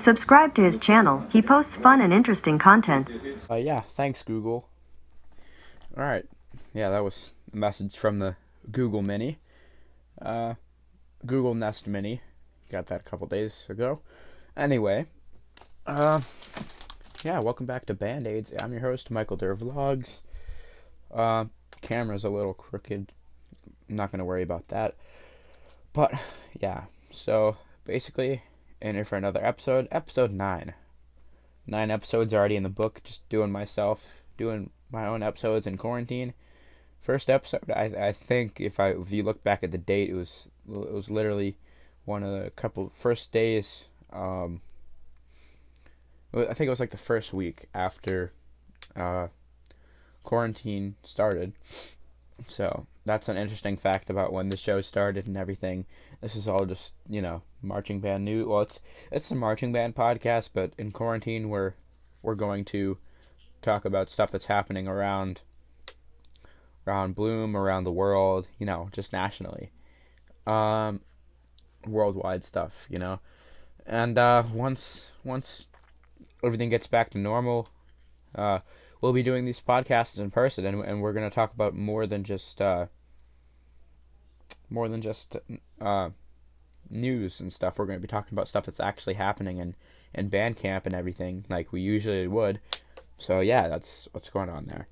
Subscribe to his channel. He posts fun and interesting content. Yeah, thanks, Google. All right. Yeah, that was a message from the Google Mini. Uh, Google Nest Mini. Got that a couple days ago. Anyway, uh, yeah, welcome back to Band-Aids. I'm your host, Michael Der Vlogs. Uh, Camera's a little crooked. I'm not going to worry about that. But, yeah, so basically, in here for another episode, Ep.9. 9 episodes already in the book, just doing my own episodes in quarantine. First episode, I think if you look back at the date, it was literally one of the couple first days. I think it was like the first week after quarantine started. So that's an interesting fact about when the show started and everything. This is all just marching band news. Well, it's a marching band podcast, but in quarantine we're going to talk about stuff that's happening around Bloom, around the world, just nationally, worldwide stuff, And once everything gets back to normal, we'll be doing these podcasts in person, and we're gonna talk about more than just news and stuff. We're gonna be talking about stuff that's actually happening in band camp and everything, like we usually would. So yeah, that's what's going on there.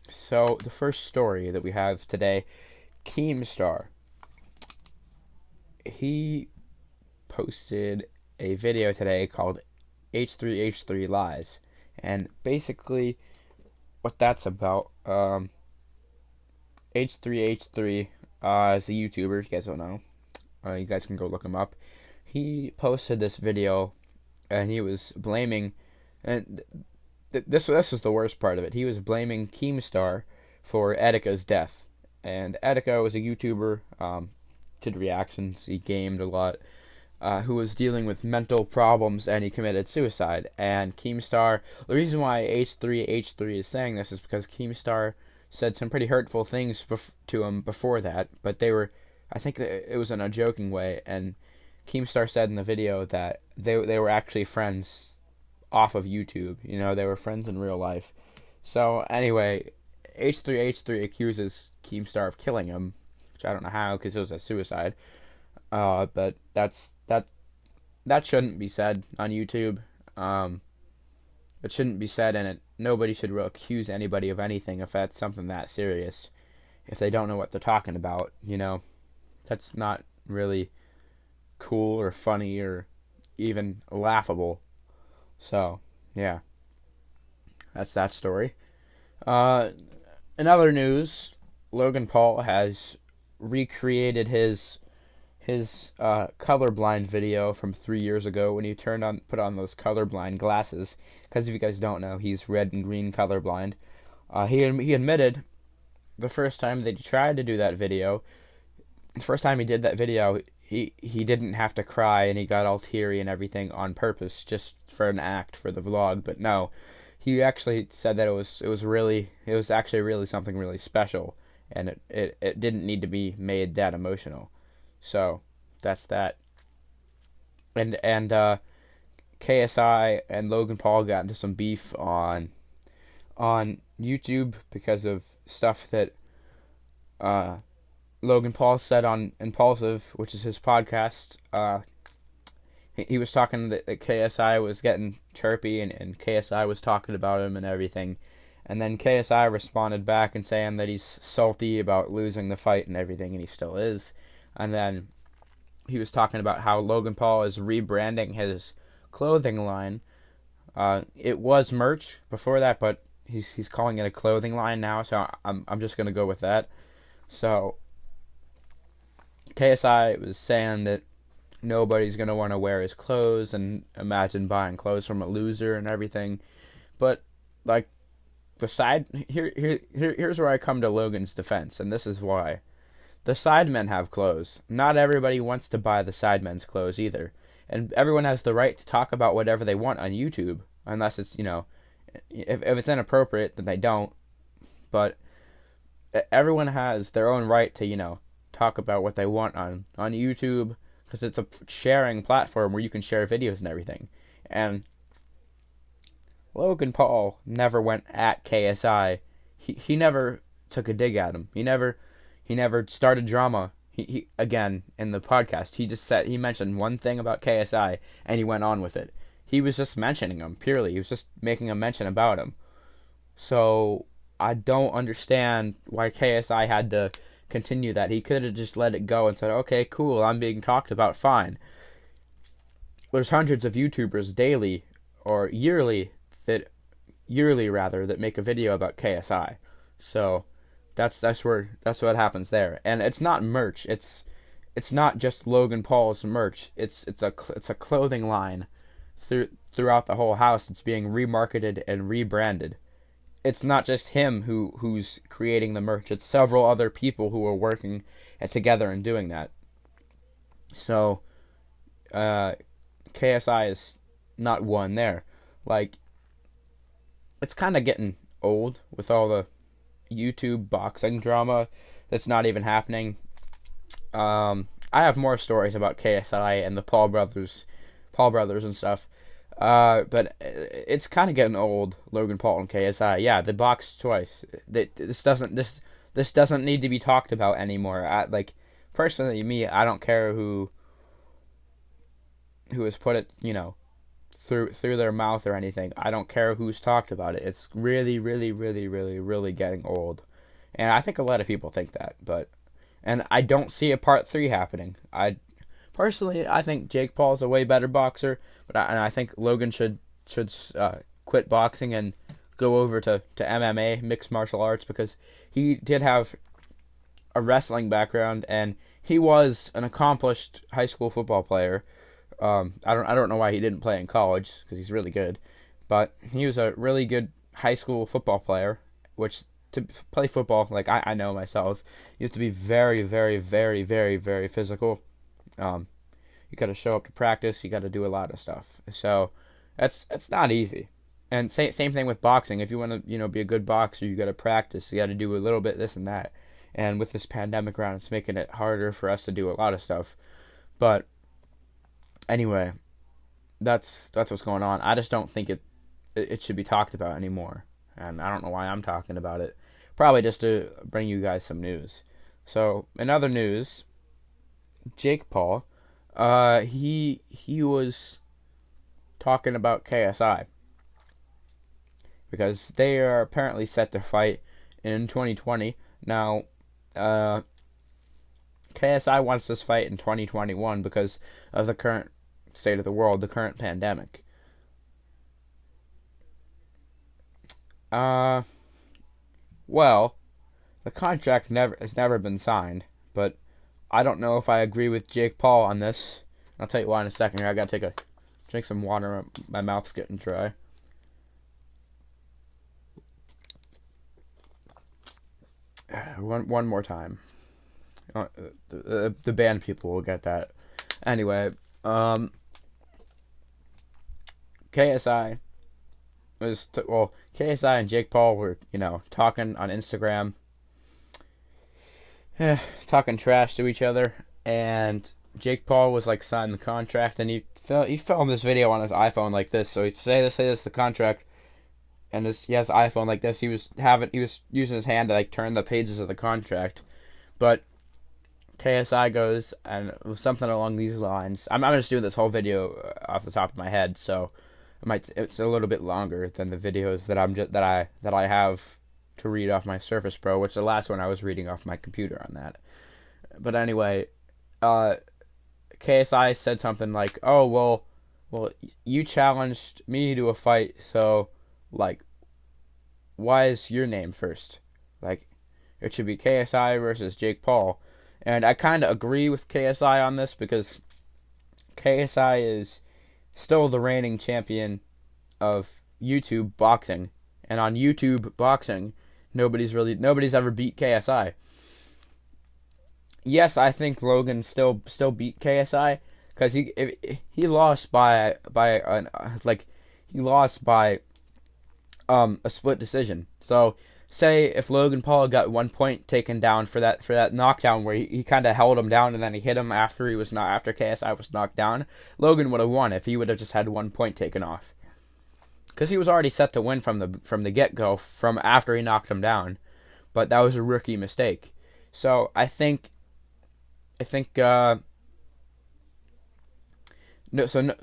So the first story that we have today, Keemstar. He posted a video today called H3H3 Lies, and basically what that's about. H3H3 is a YouTuber. If you guys don't know, you guys can go look him up. He posted this video, and he was blaming, and this was the worst part of it. He was blaming Keemstar for Etika's death, and Etika was a YouTuber, did reactions, he gamed a lot, who was dealing with mental problems, and he committed suicide. And Keemstar, the reason why H3H3 is saying this is because Keemstar said some pretty hurtful things to him before that, but I think that it was in a joking way, and Keemstar said in the video that they were actually friends off of YouTube. They were friends in real life. So anyway, H3H3 accuses Keemstar of killing him, which I don't know how, because it was a suicide. But that shouldn't be said on YouTube. It shouldn't be said, and nobody should accuse anybody of anything if that's something that serious. If they don't know what they're talking about, that's not really cool or funny or even laughable. So, yeah, that's that story. In other news, Logan Paul has recreated his colorblind video from 3 years ago when he put on those colorblind glasses. Because if you guys don't know, he's red and green colorblind. He admitted the first time that he tried to do that video, the first time he did that video, he didn't have to cry, and he got all teary and everything on purpose, just for an act for the vlog. But no, he actually said that it was actually really something really special, and it didn't need to be made that emotional. So that's that. And KSI and Logan Paul got into some beef on YouTube because of stuff that Logan Paul said on Impulsive, which is his podcast. He was talking that KSI was getting chirpy, and KSI was talking about him and everything. And then KSI responded back and saying that he's salty about losing the fight and everything, and he still is. And then he was talking about how Logan Paul is rebranding his clothing line. It was merch before that, but he's calling it a clothing line now, so I'm just gonna go with that. So KSI was saying that nobody's gonna want to wear his clothes, and imagine buying clothes from a loser and everything. But like here's where I come to Logan's defense, and this is why. The sidemen have clothes. Not everybody wants to buy the sidemen's clothes either, and everyone has the right to talk about whatever they want on YouTube, unless it's if it's inappropriate, then they don't. But everyone has their own right to talk about what they want on YouTube, because it's a sharing platform where you can share videos and everything. And Logan Paul never went at KSI. He never took a dig at him. He never started drama. He again in the podcast, he mentioned one thing about KSI and he went on with it. He was just mentioning him purely. He was just making a mention about him. So I don't understand why KSI had to continue that. He could have just let it go and said, "Okay, cool, I'm being talked about, fine." There's hundreds of YouTubers daily or yearly rather, that make a video about KSI. So that's what happens there. And it's not merch. It's not just Logan Paul's merch. It's a clothing line throughout the whole house. It's being remarketed and rebranded. It's not just him who's creating the merch. It's several other people who are working together and doing that. So KSI is not one there. Like, it's kind of getting old with all the YouTube boxing drama that's not even happening. I have more stories about KSI and the Paul brothers and stuff. But it's kind of getting old, Logan Paul and KSI. Yeah, they boxed twice. This doesn't need to be talked about anymore. Personally, me, I don't care who has put it, through their mouth or anything. I don't care who's talked about it. It's really, really, really, really, really getting old. And I think a lot of people think that, and I don't see a part 3 happening. Personally, I think Jake Paul's a way better boxer, and I think Logan should quit boxing and go over to MMA, mixed martial arts, because he did have a wrestling background and he was an accomplished high school football player. I don't know why he didn't play in college, because he's really good, but he was a really good high school football player, which to play football, like I know myself, you have to be very, very, very, very, very physical. You got to show up to practice. You got to do a lot of stuff. So it's not easy. And same thing with boxing. If you want to be a good boxer, you got to practice. You got to do a little bit this and that. And with this pandemic around, it's making it harder for us to do a lot of stuff. But anyway, that's what's going on. I just don't think it should be talked about anymore. And I don't know why I'm talking about it. Probably just to bring you guys some news. So in other news, Jake Paul, he was talking about KSI because they are apparently set to fight in 2020. Now, KSI wants this fight in 2021 because of the current state of the world, the current pandemic. Well, the contract has never been signed, but I don't know if I agree with Jake Paul on this. I'll tell you why in a second here. I gotta drink some water. My mouth's getting dry. One more time. The band people will get that. Anyway, KSI KSI and Jake Paul were, talking on Instagram, talking trash to each other, and Jake Paul was like signing the contract, and he filmed this video on his iPhone like this. So he'd say this, the contract, and he has iPhone like this. He was using his hand to like turn the pages of the contract, but KSI goes and it was something along these lines. I'm just doing this whole video off the top of my head, so it's a little bit longer than the videos that I have to read off my Surface Pro, which the last one I was reading off my computer on that. But anyway, KSI said something like, "Oh, well, you challenged me to a fight, so like, why is your name first? Like, it should be KSI versus Jake Paul." And I kind of agree with KSI on this because KSI is still the reigning champion of YouTube boxing, and on YouTube boxing, nobody's ever beat KSI. Yes, I think Logan still beat KSI because he lost by a split decision. So say if Logan Paul got 1 point taken down for that knockdown where he kind of held him down and then he hit him after KSI was knocked down, Logan would have won if he would have just had 1 point taken off, because he was already set to win from the get go from after he knocked him down, but that was a rookie mistake. So I think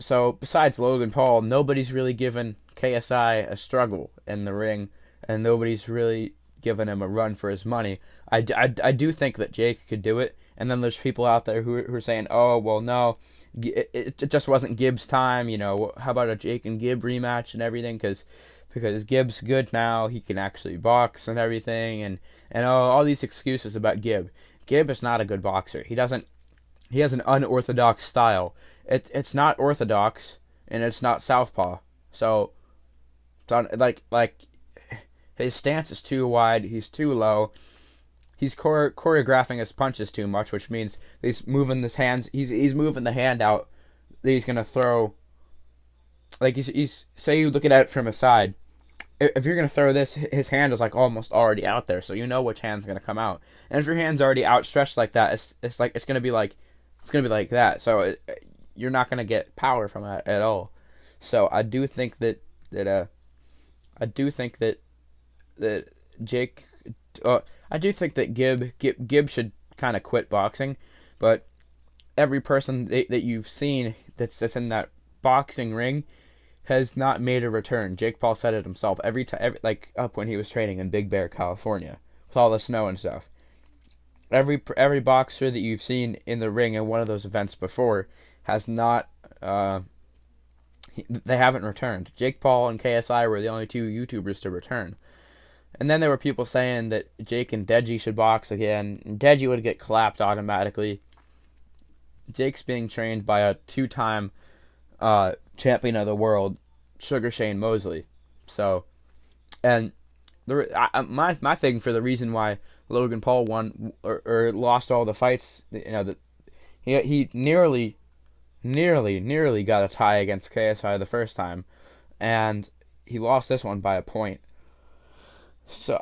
so besides Logan Paul, nobody's really given KSI a struggle in the ring, and nobody's really given him a run for his money. I do think that Jake could do it, and then there's people out there who are saying, oh, well, no, it just wasn't Gibbs' time, how about a Jake and Gibb rematch and everything, because Gibbs good now, he can actually box and everything, and all these excuses about Gibb. Gibb is not a good boxer. He has an unorthodox style. It's not orthodox, and it's not southpaw. So, like his stance is too wide. He's too low. He's choreographing his punches too much, which means he's moving his hands. He's moving the hand out that he's gonna throw. Like he's say you looking at it from a side. If you're gonna throw this, his hand is like almost already out there, so you know which hand's gonna come out. And if your hand's already outstretched like that, it's gonna be like that. So you're not gonna get power from that at all. So I do think that Jake. I do think that Gibb should kind of quit boxing, but every person that you've seen that's in that boxing ring has not made a return. Jake Paul said it himself every time, like up when he was training in Big Bear, California, with all the snow and stuff. Every boxer that you've seen in the ring in one of those events before has not. They haven't returned. Jake Paul and KSI were the only two YouTubers to return. And then there were people saying that Jake and Deji should box again. And Deji would get clapped automatically. Jake's being trained by a two-time champion of the world, Sugar Shane Mosley. So, and my thing for the reason why Logan Paul won or lost all the fights, that he nearly got a tie against KSI the first time, and he lost this one by a point. So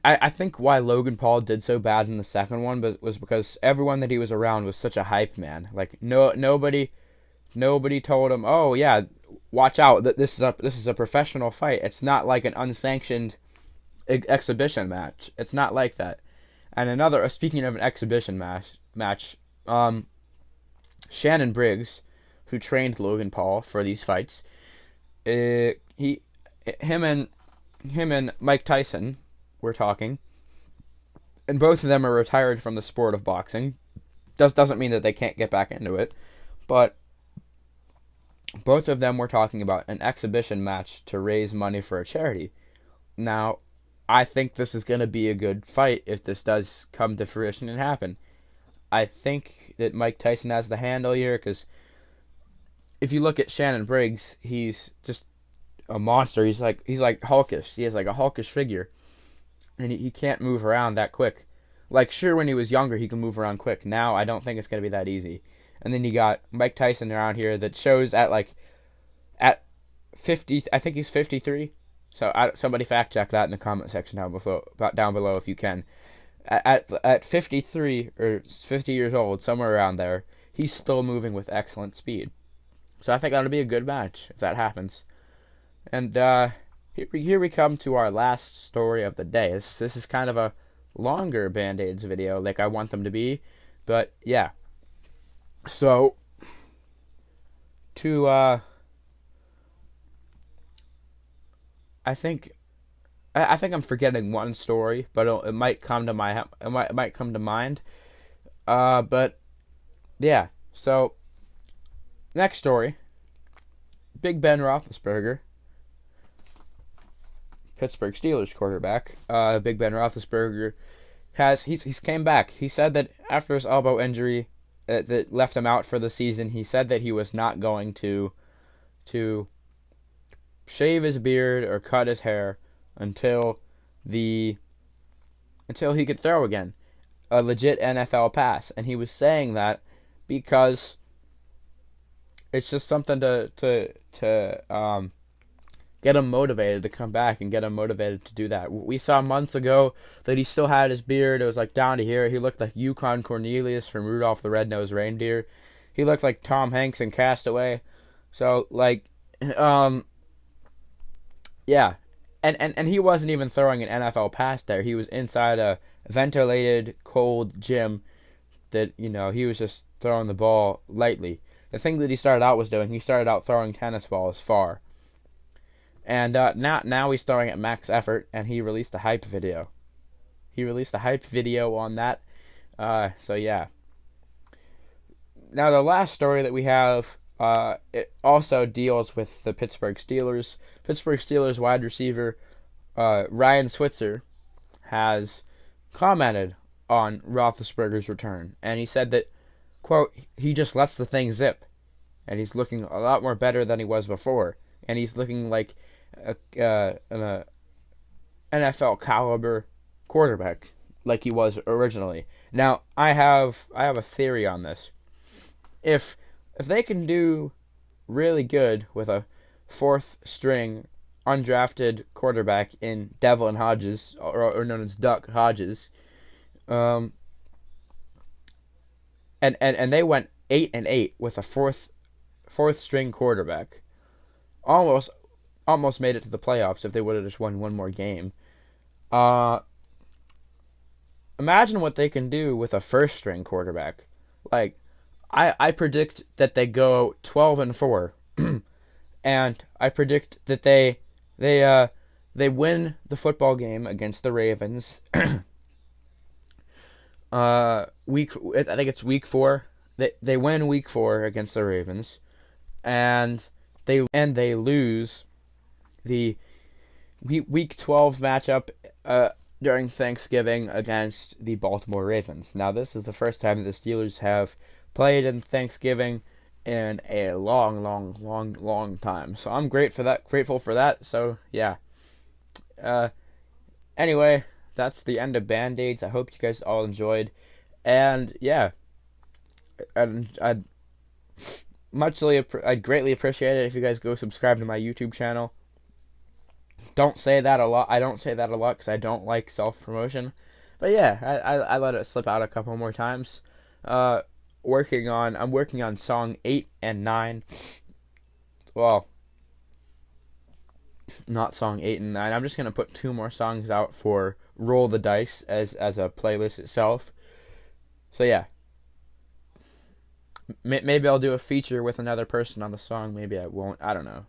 I think why Logan Paul did so bad in the second one was because everyone that he was around was such a hype man. Like nobody told him, oh yeah, watch out, that this is a professional fight. It's not like an unsanctioned exhibition match. It's not like that. And speaking of an exhibition match, Shannon Briggs, who trained Logan Paul for these fights, him and Mike Tyson were talking, and both of them are retired from the sport of boxing. Doesn't mean that they can't get back into it, but both of them were talking about an exhibition match to raise money for a charity. Now, I think this is going to be a good fight if this does come to fruition and happen. I think that Mike Tyson has the handle here, because if you look at Shannon Briggs, he's just a monster. He's like hulkish. He has like a hulkish figure, and he can't move around that quick. Like, sure, when he was younger, he can move around quick. Now, I don't think it's going to be that easy. And then you got Mike Tyson around here that shows at 50, I think he's 53. So somebody fact check that in the comment section down below if you can. At 53 or 50 years old, somewhere around there, he's still moving with excellent speed. So I think that'll be a good match if that happens. And here we come to our last story of the day. This is kind of a longer Band-Aids video, like I want them to be, but yeah. So I think I'm forgetting one story, but it might come to mind. But yeah. So next story: Big Ben Roethlisberger, Pittsburgh Steelers quarterback. Big Ben Roethlisberger he's came back. He said that after his elbow injury that left him out for the season, he said that he was not going to shave his beard or cut his hair until he could throw again, a legit NFL pass. And he was saying that because it's just something to get him motivated to come back and get him motivated to do that. We saw months ago that he still had his beard. It was like down to here. He looked like Yukon Cornelius from Rudolph the Red-Nosed Reindeer. He looked like Tom Hanks in Castaway. So, like, yeah. And he wasn't even throwing an NFL pass there. He was inside a ventilated, cold gym that, he was just throwing the ball lightly. The thing that he started out was doing, he started out throwing tennis balls far. And now he's throwing at max effort, and he released a hype video. He released a hype video on that. So yeah. Now the last story that we have, it also deals with the Pittsburgh Steelers. Pittsburgh Steelers wide receiver Ryan Switzer has commented on Roethlisberger's return, and he said that, quote, he just lets the thing zip, and he's looking a lot more better than he was before, and he's looking like an NFL caliber quarterback like he was originally. Now, I have a theory on this. If they can do really good with a fourth string undrafted quarterback in Devlin Hodges, or known as Duck Hodges, and they went 8-8 with a fourth string quarterback, almost made it to the playoffs if they would have just won one more game. Imagine what they can do with a first string quarterback. Like, I predict that they go 12-4, and I predict that they win the football game against the Ravens. I think it's week 4. They win week 4 against the Ravens, and they lose the week 12 matchup during Thanksgiving against the Baltimore Ravens. Now, this is the first time that the Steelers have played in Thanksgiving in a long time. So I'm grateful for that. So yeah. Anyway, that's the end of Band-Aids. I hope you guys all enjoyed. And yeah, I'd greatly appreciate it if you guys go subscribe to my YouTube channel. Don't say that a lot. I don't say that a lot because I don't like self-promotion. But yeah, I let it slip out a couple more times. I'm working on song 8 and 9. Well, not song 8 and 9. I'm just gonna put 2 more songs out for Roll the Dice as a playlist itself. So yeah, maybe I'll do a feature with another person on the song. Maybe I won't. I don't know.